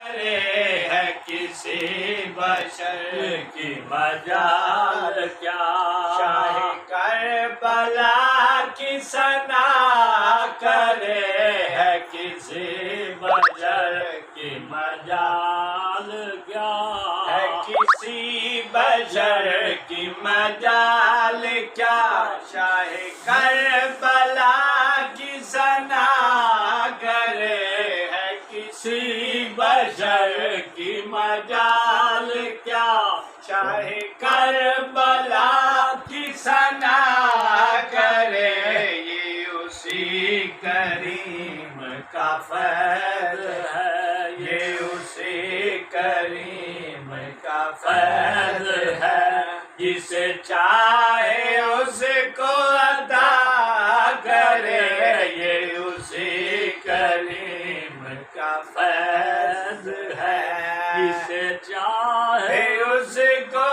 अरे है किसी बशर की मजाल क्या, शाह करबला की सना करे है किसी बशर की मजाल क्या, है किसी बशर की मजाल क्या, शाह करबला की सना करे है किसी बशर की मजाल क्या, चाहे करबला की सना करे ये उसी करीम का फैज़ है, ये उसी करीम का फैज़ है, जिसे चाहे उसको अदा करे ये उसी करीम का फैज़ है, जिसे चाहे उसको